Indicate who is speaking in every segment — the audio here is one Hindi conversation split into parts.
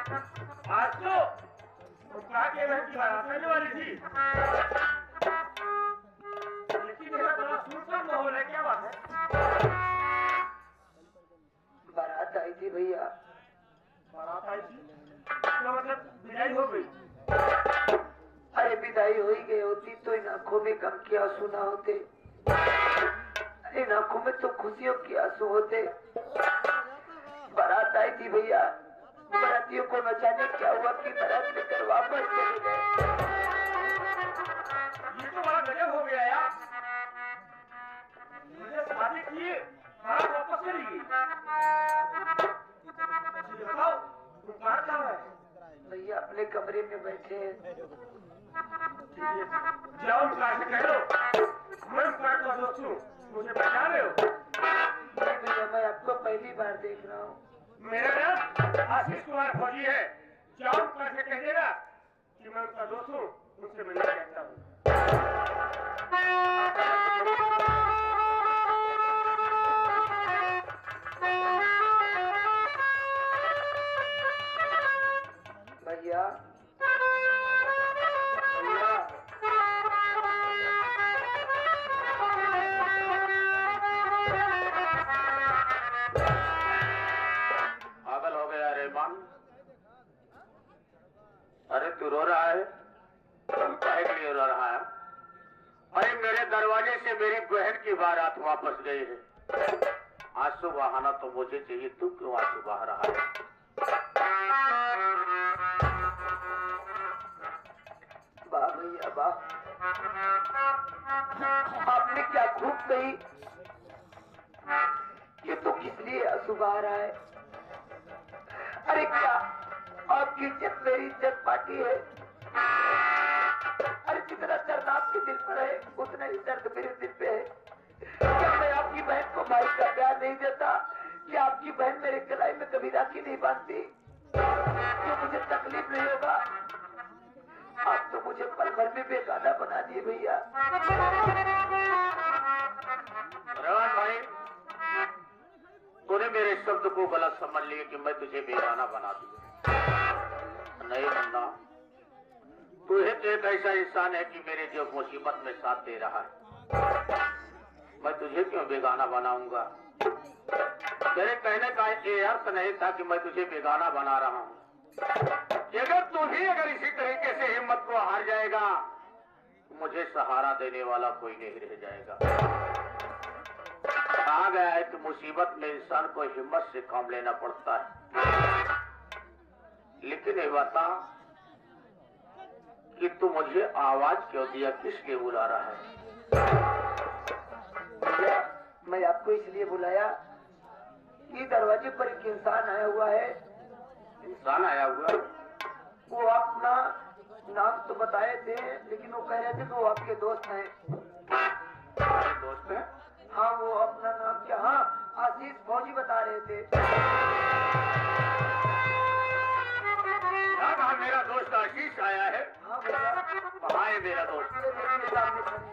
Speaker 1: आज तो उपकार के बहन की बारात आने वाली थी, लेकिन मेरा बड़ा सुनसान माहौल है। क्या बात है?
Speaker 2: बारात आई थी भैया।
Speaker 1: बारात आई थी? क्या मतलब विदाई हो गई?
Speaker 2: अरे विदाई हो ही गई होती तो इन आंखों में गम के आंसू ना होते, इन आंखों में तो खुशियों के आंसू होते। बारात आई थी भैया, बारातियों को बचाने क्या हुआ कि बारात लेकर वापस चले गए।
Speaker 1: ये तो बड़ा गजब हो गया यार। मुझे शादी किए बारात वापस चली गई। बताओ उपकार कहाँ है?
Speaker 2: भैया अपने कमरे में बैठे हैं।
Speaker 1: जाओ उपकार से कह लो मैं उपकार का दोस्त हूँ, मुझे पहचान रहे हो?
Speaker 2: नहीं भैया, मैं आपको पहली बार देख रहा हूँ।
Speaker 1: मेरा नाम आशीष कुमार फौजी है। जाओ उपकार से कह देना कि मैं उनका दोस्त हूँ, उनसे मिलना चाहता हूँ।
Speaker 2: भैया
Speaker 3: पागल हो गया रहमान? अरे तू रो रहा है? काहे के लिए रो रहा है? अरे मेरे दरवाजे से मेरी बहन की बारात वापस गई है। आंसू बहाना तो मुझे चाहिए, तू क्यों आंसू बहा रहा है?
Speaker 2: वाह भैया वाह, आपने क्या खूब कही। ये तो किस लिए आंसू बहा रहा है? अरे क्या आपकी इज्जत मेरी इज्जत बाकी है? अरे जितना दर्द आपके दिल पर है उतना ही दर्द मेरे दिल पे है। क्या मैं आपकी बहन को भाई का प्यार नहीं देता? क्या आपकी बहन मेरे गलाई में कभी राखी नहीं बांधती? क्यों मुझे तकलीफ नहीं होगा? आप तो मुझे पल भर में बेगाना बना दिए भैया।
Speaker 3: रहमान भाई, तूने मेरे शब्द को गलत समझ लिया कि मैं तुझे बेगाना बना दिया। नहीं मुन्ना, तू एक ऐसा इंसान है कि मेरे जो मुसीबत में साथ दे रहा है। मैं तुझे क्यों बेगाना बनाऊंगा? तेरे कहने का ये अर्थ नहीं था कि मैं तुझे बेगाना बना रहा हूँ। अगर तू भी अगर इसी तरीके से हिम्मत को हार जाएगा, मुझे सहारा देने वाला कोई नहीं रह जाएगा। कहा गया है कि मुसीबत में इंसान को हिम्मत से काम लेना पड़ता है। लेकिन ये बता कि तू मुझे आवाज क्यों दिया, किस लिए बुला रहा है?
Speaker 2: भैया मैं आपको इसलिए बुलाया कि दरवाजे पर एक इंसान आया हुआ है।
Speaker 3: इंसान आया हुआ?
Speaker 2: वो अपना नाम तो बताए थे, लेकिन वो कह रहे थे कि वो आपके दोस्त हैं।
Speaker 3: दोस्त है?
Speaker 2: हाँ, वो अपना नाम क्या, हाँ आशीष फौजी बता रहे थे।
Speaker 3: क्या कहा मेरा दोस्त आशीष आया है?
Speaker 2: हाँ भैया।
Speaker 3: कहाँ है मेरा दोस्त?
Speaker 2: मेरे सामने खड़े।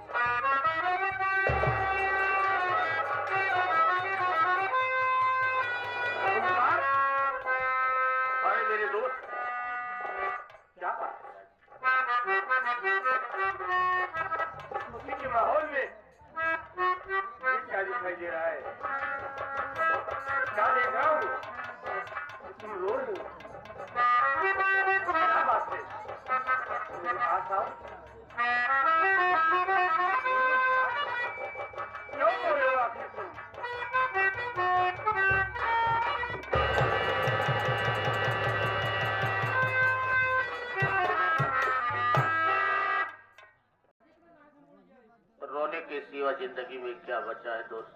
Speaker 3: अरे मेरे दोस्त, क्या बात है?
Speaker 1: खुशी के माहौल में ये क्या दिखाई दे रहा है? क्या देख रहा हूँ? तुम रो रही हो? क्या बात है? मेरे पास आओ। क्यों रो रहे हो आखिर तुम?
Speaker 3: रोने के सिवा जिंदगी में क्या बचा है दोस्त?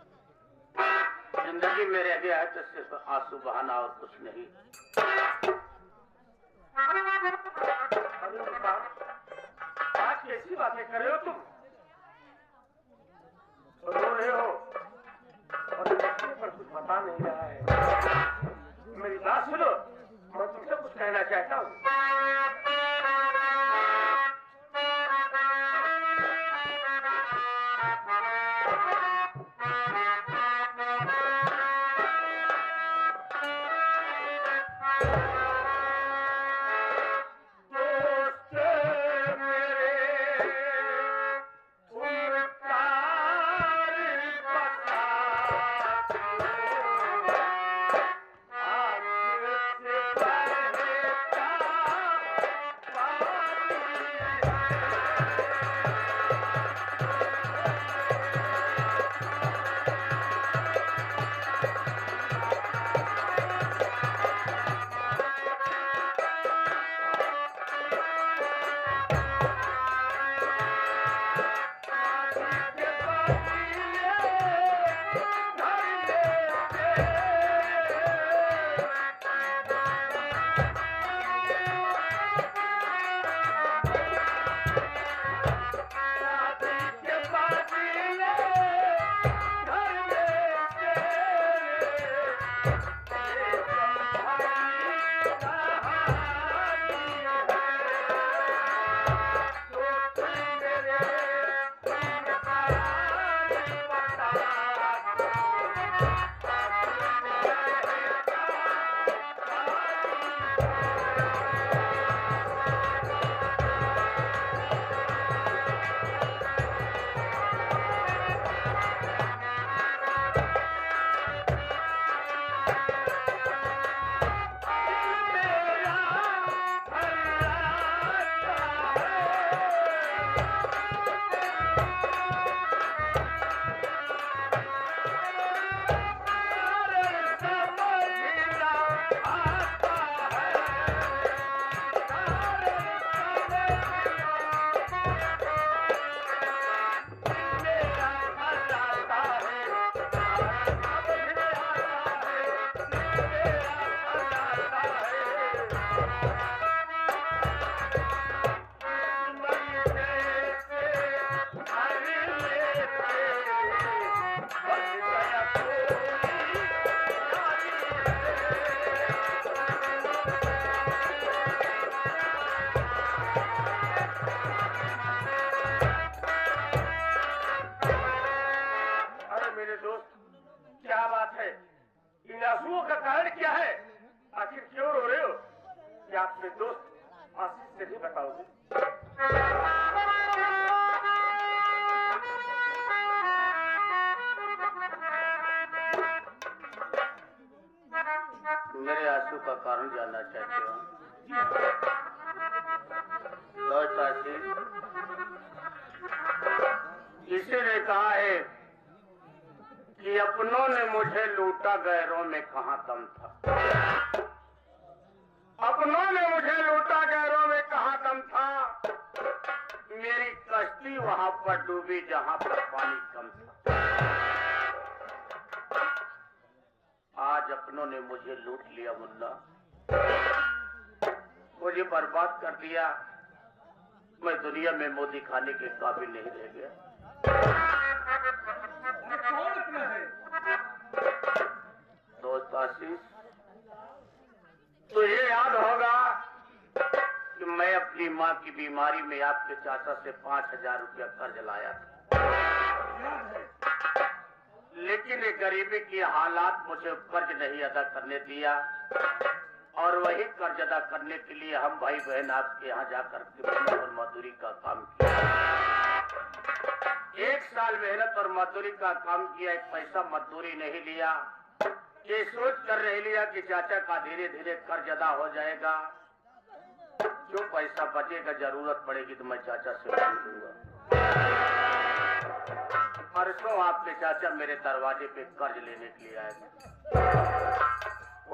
Speaker 3: जिंदगी में रह गया है तो सिर्फ आंसू बहाना और कुछ नहीं।
Speaker 1: अरे बाबा, आज कैसी बातें कर रहे हो तुम? रो रहे हो और किसी पर कुछ बता नहीं रहा है। मेरी बात सुनो, मैं तुमसे कुछ कहना चाहता हूँ। अपने दोस्त आशीष से भी बताओगे?
Speaker 3: मेरे आंसू का कारण जानना चाहते हो? दोस्त आशीष, किसी ने कहा है कि अपनों ने मुझे लूटा, गैरों में कहाँ दम था। अपनों ने मुझे लूटा, गैरों में कहाँ दम था। मेरी कश्ती वहां पर डूबी जहां पर पानी कम था। आज अपनों ने मुझे लूट लिया मुन्ना, मुझे बर्बाद कर दिया। मैं दुनिया में मुंह दिखाने के काबिल नहीं रह गया। दोस्त आशीष, तुझे याद होगा कि मैं अपनी माँ की बीमारी में आपके चाचा से 5,000 रुपया कर्ज लाया था, लेकिन ये गरीबी की हालात मुझे कर्ज नहीं अदा करने दिया, और वही कर्ज अदा करने के लिए हम भाई बहन आपके यहाँ जाकर मेहनत और मजदूरी का काम किया। 1 साल मेहनत और मजदूरी का काम किया, एक पैसा मजदूरी नहीं लिया। ये सोच कर नहीं लिया कि चाचा का धीरे धीरे कर्ज अदा हो जाएगा, जो पैसा बचेगा जरूरत पड़ेगी तो मैं चाचा से मांग लूंगा। परसों आपके चाचा मेरे दरवाजे पे कर्ज लेने के लिए आए।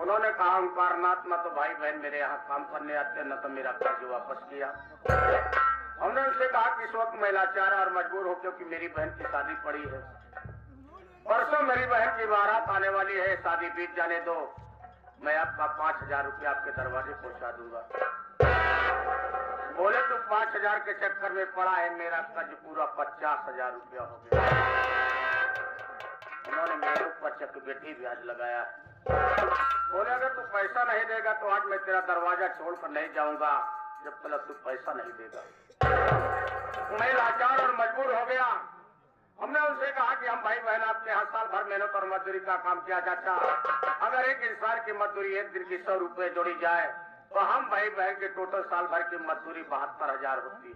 Speaker 3: उन्होंने कहा, ओंकारनाथ, न तो भाई बहन मेरे यहाँ काम करने आते, न तो मेरा कर्ज वापस किया। हमने उनसे कहा कि इस वक्त मैं लाचार और मजबूर हूँ, क्योंकि मेरी बहन की शादी पड़ी है। परसों मेरी बहन की बारात आने वाली है, शादी बीत जाने दो, मैं आपका 5,000 रुपया आपके दरवाजे पहुंचा दूंगा। बोले तो 5,000 के चक्कर में पड़ा है, मेरा कर्ज पूरा 50,000 रुपया हो गया। उन्होंने मेरे ऊपर चक्रवृद्धि ब्याज लगाया है। बोले अगर तू पैसा नहीं देगा तो आज मैं तेरा दरवाजा छोड़कर नहीं जाऊंगा, जब तक तू पैसा नहीं देगा। मैं लाचार और मजबूर हो गया। हमने उनसे कहा कि हम भाई बहन आपके यहाँ साल भर मेहनत और मजदूरी का काम किया जाता। अगर एक इंसान की मजदूरी एक दिन की 100 रुपए जोड़ी जाए तो हम भाई बहन के टोटल साल भर की मजदूरी 72,000 होती है।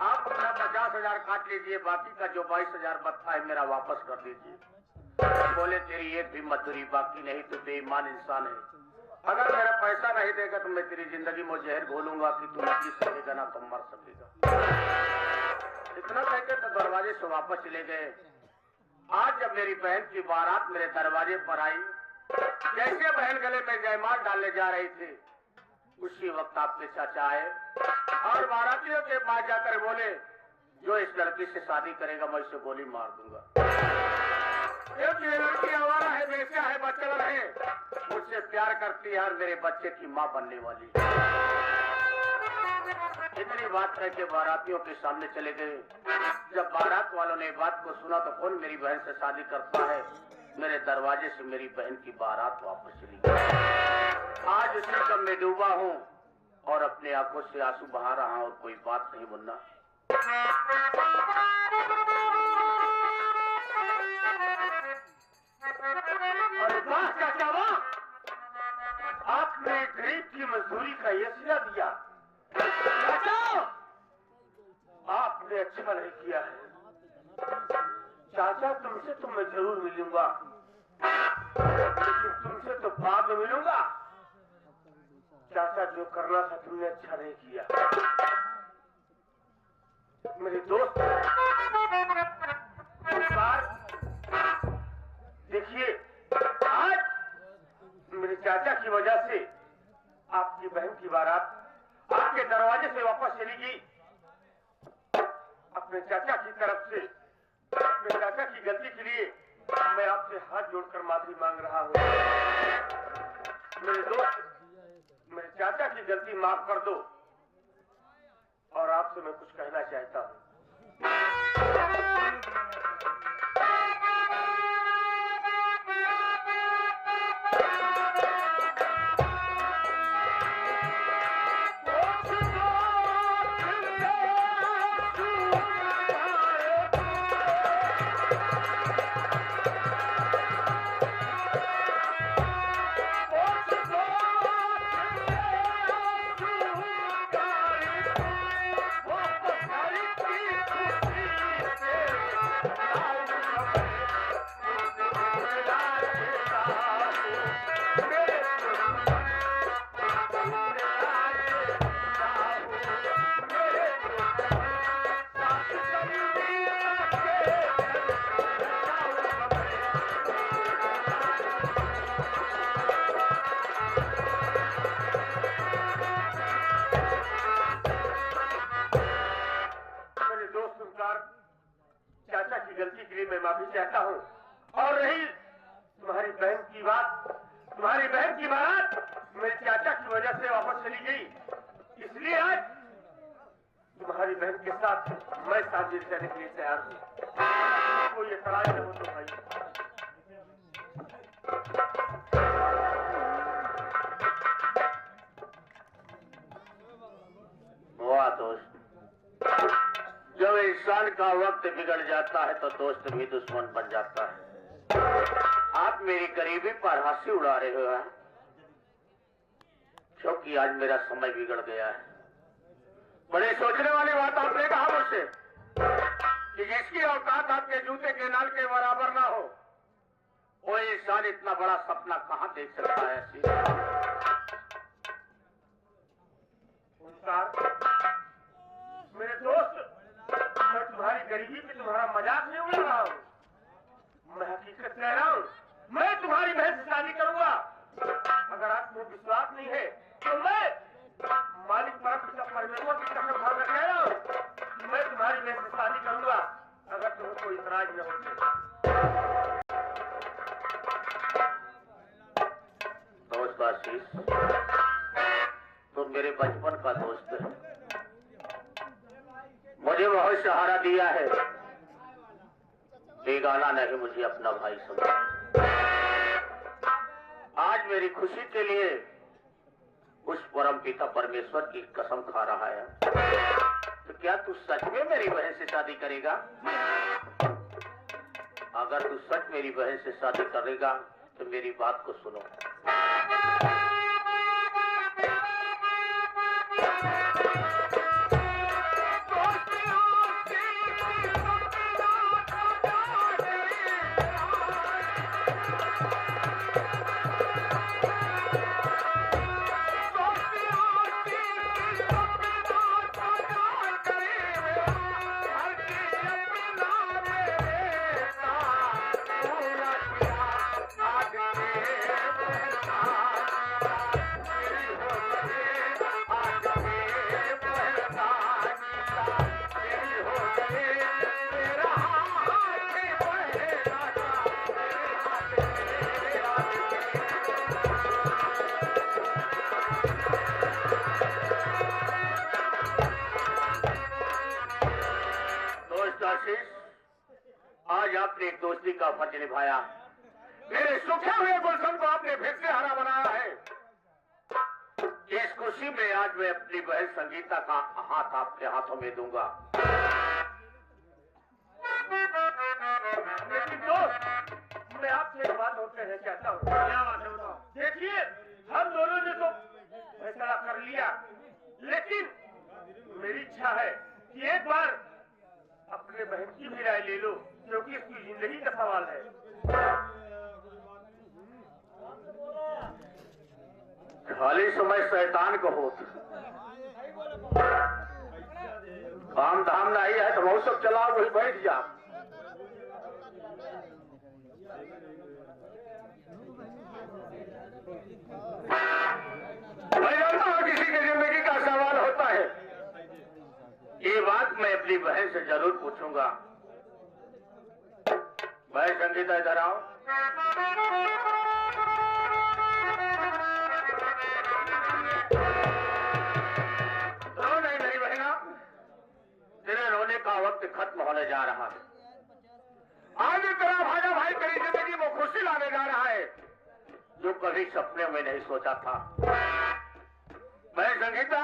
Speaker 3: आप अपना 50,000 काट लीजिए, बाकी का जो 22,000 बचता है मेरा वापस कर दीजिए। बोले तेरी एक भी मजदूरी बाकी नहीं, तो बेईमान इंसान है। अगर मेरा पैसा नहीं देगा तो मैं तेरी जिंदगी में जहर घोलूंगा कि तू नहीं सकेगा ना तो मर सकेगा। इतना कहकर तो दरवाजे से वापस चले गए। आज जब मेरी बहन की बारात मेरे दरवाजे पर आई, जैसे बहन गले में जयमाल डालने जा रही थी, उसी वक्त आपके चाचा आए और बारातियों के पास जाकर बोले, जो इस लड़की से शादी करेगा मैं इसे गोली मार दूंगा। ये लड़की आवारा है, बेचा है, बच्चा है, मुझसे प्यार करती है और मेरे बच्चे की माँ बनने वाली। इतनी बात कह के बारातियों के सामने चले गए। जब बारात वालों ने बात को सुना तो कौन मेरी बहन से शादी करता है, मेरे दरवाजे से मेरी बहन की बारात वापस चली गई। आज उसी कम में डूबा हूँ और अपने आंखों से आंसू बहा रहा हूँ और कोई बात नहीं मुन्ना।
Speaker 1: अरे वाह चाचा वाह, आपने गरीब की मजदूरी का ये सिला दिया। चाचा, आपने अच्छा नहीं किया है। चाचा, तुमसे तो मैं जरूर मिलूंगा, लेकिन तुमसे तो बाद में मिलूंगा। चाचा, जो करना था तुमने अच्छा नहीं किया। मेरे दोस्त देखिए, आज मेरे चाचा की वजह से आपकी बहन की बारात आपके दरवाजे से वापस चली गई। अपने चाचा की तरफ से अपने चाचा की गलती के लिए मैं आपसे हाथ जोड़कर माफी मांग रहा हूँ। मेरे दोस्त, मेरे चाचा की गलती माफ कर दो और आपसे मैं कुछ कहना चाहता हूँ। मैं माफी चाहता हूँ। और रही तुम्हारी बहन की बात, तुम्हारी बहन की बारात मेरे चाचा की वजह से वापस चली गई, इसलिए आज तुम्हारी बहन के साथ मैं शादी करने के लिए तैयार हूँ। कोई एतराज न हो तो भाई।
Speaker 3: वाह दोस्त, जब इंसान का वक्त बिगड़ जाता है तो दोस्त भी दुश्मन बन जाता है। आप मेरी गरीबी पर हंसी उड़ा रहे हो क्योंकि आज मेरा समय बिगड़ गया है। बड़े सोचने वाली बात आपने कहा मुझसे कि जिसकी औकात आपके जूते के नाल के बराबर ना हो, वो इंसान इतना बड़ा सपना कहां देख सकता है?
Speaker 1: मेरे दोस्त, मैं तुम्हारी गरीबी पे तुम्हारा मजाक नहीं उड़ा रहा हूँ, मैं हकीकत कह रहा हूँ। मैं तुम्हारी बहन से शादी करूंगा। अगर आपको विश्वास नहीं है तो मैं मालिक परमेश्वर की कसम खाकर कह रहा हूँ, मैं तुम्हारी बहन से शादी करूंगा अगर तुम्हें कोई इतराज न हो।
Speaker 3: दोस्त आशीष, तुम मेरे बचपन का दोस्त है, मुझे बहुत सहारा दिया है। बेगाना नहीं, मुझे अपना भाई समझा। आज मेरी खुशी के लिए उस परम पिता परमेश्वर की कसम खा रहा है। तो क्या तू सच में मेरी बहन से शादी करेगा? अगर तू सच मेरी बहन से शादी करेगा तो मेरी बात को सुनो। आज आपने एक दोस्ती का फर्ज निभाया। मेरे सूखे हुए गुलशन को आपने फिर से हरा बनाया है। इस खुशी में आज मैं अपनी बहन संगीता का हाथ आपके हाथों में दूंगा।
Speaker 1: लेकिन दोस्त, मैं आपसे एक बात और कहना चाहता हूँ। क्या बात है बताओ? देखिए, हम दोनों ने तो फैसला कर लिया, लेकिन मेरी इच्छा है कि एक बार अपने बहन की भी राय ले लो, क्योंकि इसकी जिंदगी का सवाल है।
Speaker 3: खाली समय शैतान को हो, काम धाम नहीं है तो बहुत सब चलाओ, वही बैठ जा। मैं जानता हूं किसी की जिंदगी का सवाल होता है। ये बात मैं अपनी बहन से जरूर पूछूंगा। मैं संगीता इधर आओ। रो नहीं मेरी बहना, तेरे रोने का वक्त खत्म होने जा रहा है। आज तेरा भाजा भाई तेरी जिंदगी में खुशी लाने जा रहा है, जो कभी सपने में नहीं सोचा था। मैं संगीता,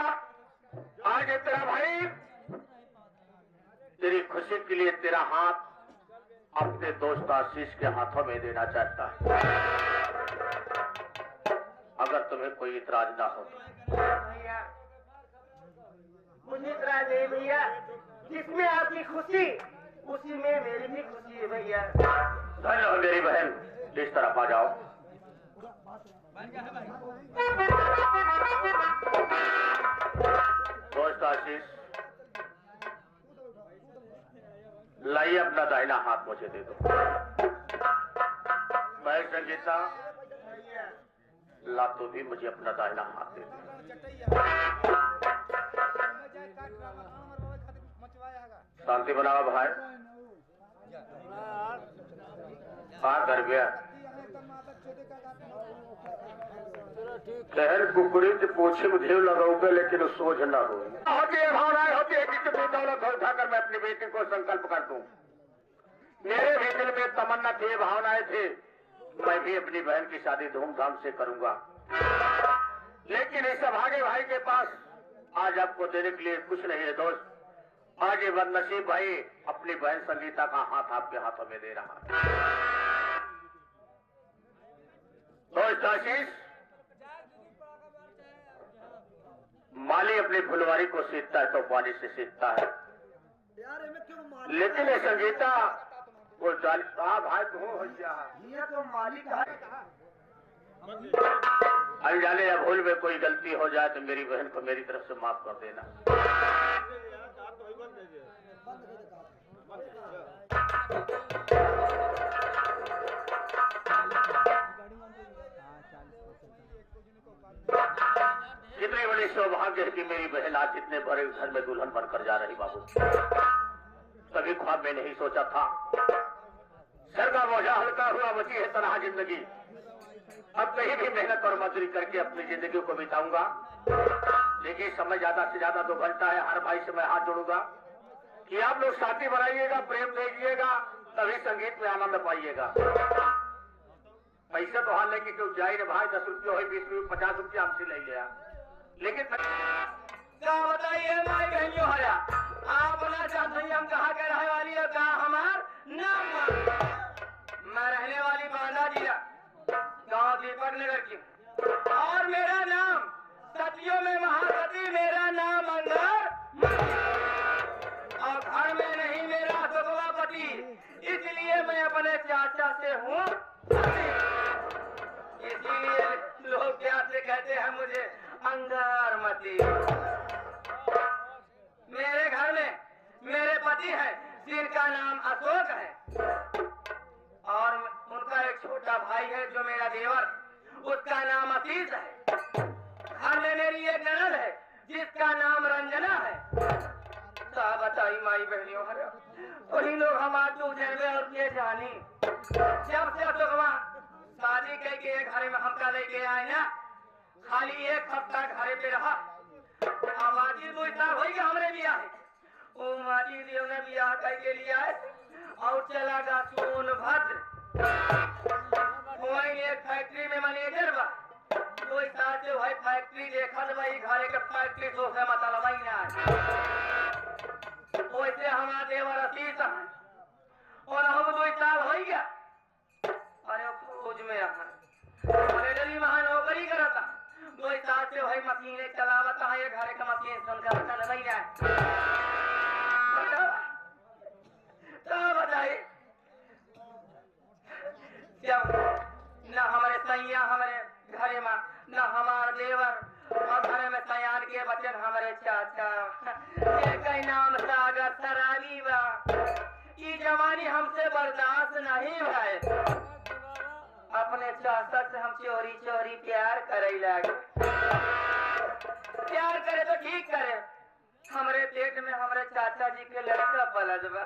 Speaker 3: आज तेरा भाई तेरी खुशी के लिए तेरा हाथ अपने दोस्त आशीष के हाथों में देना चाहता है, अगर तुम्हें कोई इतराज ना हो।
Speaker 2: भैया, मुझे इतराज नहीं भैया, जिसमें आपकी खुशी उसी में मेरी भी खुशी है भैया।
Speaker 3: धन्यवाद मेरी बहन, इस तरफ आ जाओ। दोस्त आशीष, लाइए अपना दाहिना हाथ मुझे दे दो। मैं संगीता, ला तो भी मुझे अपना दाहिना हाथ दे दो। शांति बनाओ भाई। हाँ कर गया
Speaker 1: शहर कुकुरी से पोछे में घेव लगाऊंगा लेकिन सोच न हो होती है भावनाएं होती है कि कितनी दौलत उठाकर मैं अपनी बेटी को संकल्प कर दूं। मेरे भी दिल में तमन्ना थी, भावनाएं थी, मैं भी अपनी बहन की शादी धूमधाम से करूंगा, लेकिन इस भागे भाई के पास आज आपको देने के लिए कुछ नहीं है दोस्त। आज ये बदनसीब भाई अपनी बहन संगीता का हाथ आपके हाथों में दे रहा है। दोस्त आशीष, माली अपनी फुलवारी को सीखता है तो पानी से सीखता है, लेकिन ये संगीता वो भाई ये तो मालिक है। अनजाने या भूल में कोई गलती हो जाए तो मेरी बहन को मेरी तरफ से माफ कर देना। कितनी बड़ी सौभाग्य है कि मेरी बहन आज इतने बड़े घर में दुल्हन बनकर जा रही। बाबू कभी ख्वाब में नहीं सोचा था। सर का बोझा हल्का हुआ, बची है तनहा जिंदगी। अब कहीं भी मेहनत और मजदूरी करके अपनी जिंदगी को बिताऊंगा, लेकिन समय ज्यादा से ज्यादा 2 घंटा है। हर भाई से मैं हाथ जोड़ूंगा कि आप लोग साथी बनाइएगा, प्रेम दीजिएगा, तभी संगीत में आनंद पाइएगा। पैसे तो हाल लेके क्यों जाए भाई, 10 रुपये हो, 20 रुपये, 50 रुपये हमसे ले लिया, लेकिन
Speaker 2: क्या बताइए माई बहनियों हरा, आप बोला चाहते हैं हम कहाँ के रहने वाली है, कहा हमार नाम। मैं रहने वाली बांदा जिला गांव दीपक नगर की, और मेरा नाम सतियों में महासती, मेरा नाम अंदर, और घर में नहीं मेरा सतवापति, इसलिए मैं अपने चाचा से हूँ, इसीलिए लोग प्यार से कहते हैं मुझे अंगारमती। मेरे घर में मेरे पति हैं जिनका नाम अशोक है, और उनका एक छोटा भाई है जो मेरा देवर, उसका नाम आशीष है। घर में मेरी एक ननद है जिसका नाम रंजना है। क्या बताई माई बहनियों हरा, वही लोग हमारे तो जन्मे और के जानी। जब से अशोकवा शादी करके घर में हमका लेके आए ना, खाली 1 हफ्ता घरे पे रहा। माटी 2 साल हो गया हमरे बियाह है, वो माटी देव ने बियाह करके लिया है और चला गया सोनभद्र। वही एक फैक्ट्री में मैनेजर बा, 2 साल से वही फैक्ट्री देखल भाई, घरे के फैक्ट्री तो से मतलब ही ना है। वैसे हमारा देवर अतीत है, और हम 2 साल हो गया, अरे फौज में दिल्ली में नौकरी करता, 2 साल से वही मशीनें चलावता है, घर का मशीन सुनकर नहीं है। तो बताइए, जब न हमारे सैया हमारे घरे में, न हमारे देवर, और घरे में सयान के बचन हमारे चाचा, जिनका नाम सागर सराबी बा। ये जवानी हमसे बर्दाश्त नहीं भाई, अपने चाचा से हम चोरी चोरी प्यार करे लगे। प्यार करे तो ठीक करे, हमारे पेट में हमारे चाचा जी के लड़का पलद बा,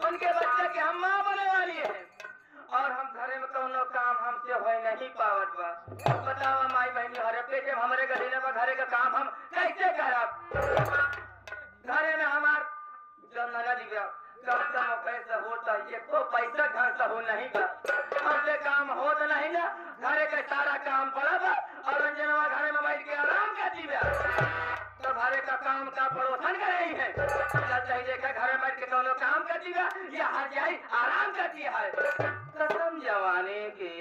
Speaker 2: उनके बच्चे के हम माँ बने वाली है, और हम घरे में कोनो काम हमसे हो नहीं पावत बा। बताओ माई बहनी हरे पेटे हमारे गलीने में घरे का काम हम कैसे करब। घरे में हमार जो नगद कम कम पैसा होता है, तो पैसा घर से हो नहीं बा, हमसे काम हो तो नहीं ना, घरे का सारा काम पड़ा बा, और रंजनवा घरे में बैठ के आराम करती बा, तो घरे का काम का पड़ोसन कर रही है। चाहिए कि घरे बैठ के दोनों काम करती बा, या हर जाए आराम करती है। कसम जवानी की।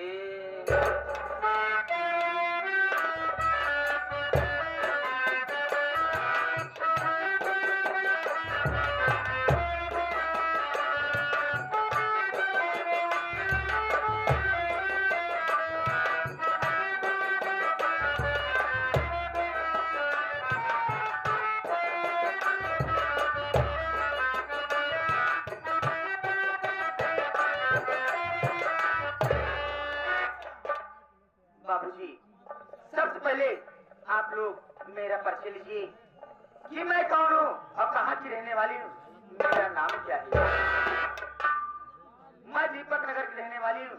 Speaker 2: बाबूजी, सबसे पहले आप लोग मेरा परिचय लीजिए कि मैं कौन हूँ और कहाँ की रहने वाली हूँ, मेरा नाम क्या है। मैं दीपक नगर की रहने वाली हूँ।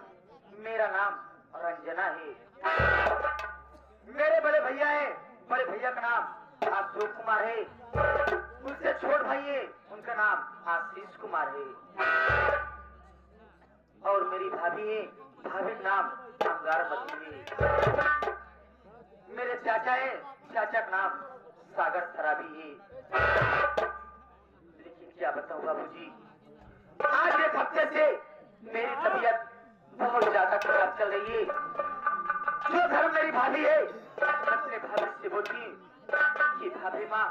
Speaker 2: मेरा नाम रंजना है। मेरे बड़े भैया है, बड़े भैया का नाम अशोक कुमार है। उससे छोट भाई है, उनका नाम आशीष कुमार है। और मेरी भाभी है, भाभी का नाम अंगारमती है। मेरे चाचा है, चाचा का नाम सागर सराबी है। लेकिन क्या बताऊं बाबूजी, आज एक हफ्ते से मेरी तबीयत बहुत ज्यादा खराब चल रही है। जो घर मेरी भाभी है, अपने भाभी से बोली कि भाभी माँ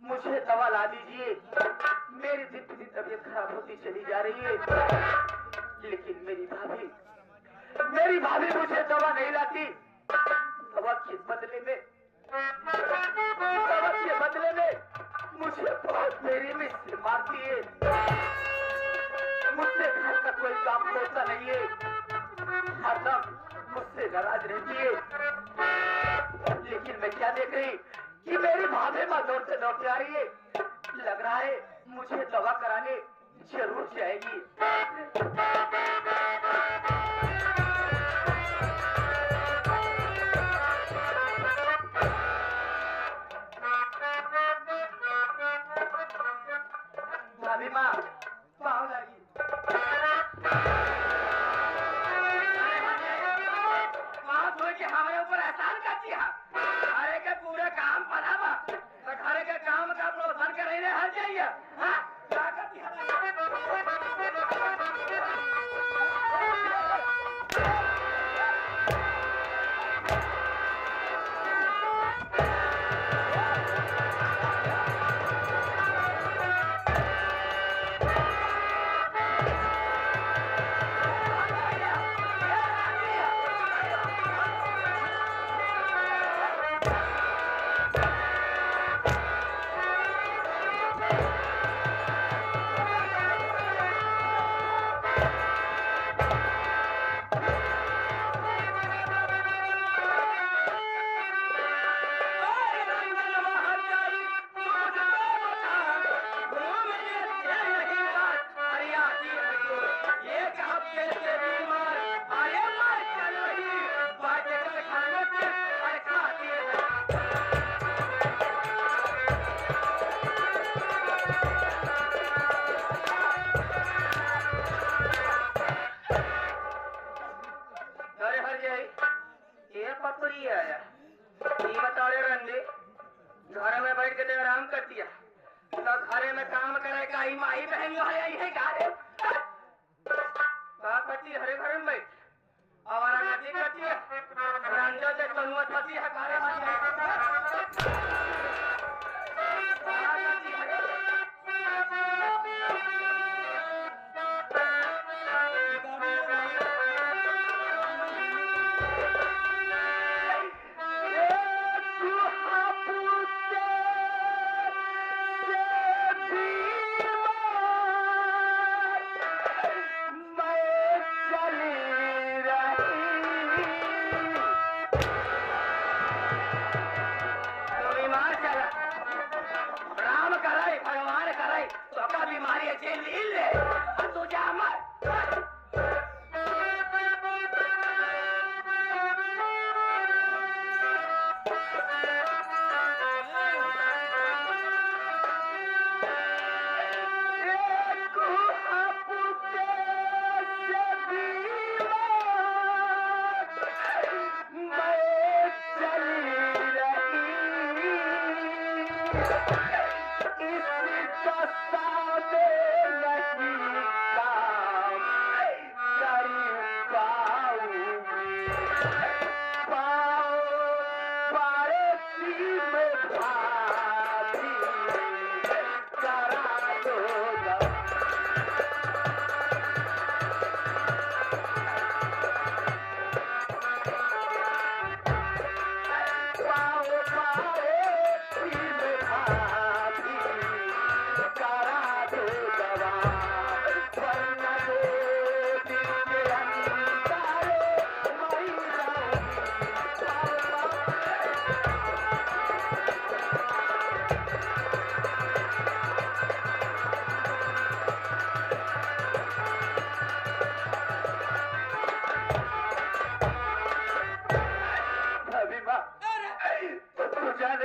Speaker 2: मुझे दवा ला दीजिए, मेरी दिन प्रतिदिन तबीयत खराब होती चली जा रही है। लेकिन मेरी भाभी मुझे दवा नहीं लाती। दवा के बदले में मुझे बहुत मेरी में सिर मारती है। मुझसे घर का कोई काम होता नहीं है, हरदम मुझसे नाराज रहती है। लेकिन मैं क्या देख रही कि मेरी भाभी माँ दौड़ते दौड़ते आ रही है। लग रहा है मुझे दवा कराने जरूर जाएगी। भाभी माँ पाँव लगी। पाँव धो के हमारे ऊपर एहसान कर दिया। अरे के पूरे काम बनावा तो घर के काम का प्रोत्साहन कर हर जाइए। हाँ क्या कर दिया? घर में बैठ के तो आराम कर दिया, तो घरे में काम करे का ही माही बहन जो है यही गारे का करती हरे घर में बैठ आवारा करती है रंजो से कनुआ फंसी है गारे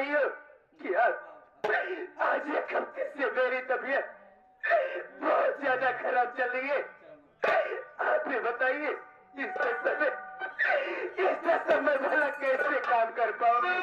Speaker 1: रही हो कि आज ये गलती से मेरी तबीयत बहुत ज्यादा खराब चल रही है। आप ही बताइए इससे समय भला कैसे काम कर पाऊंगी?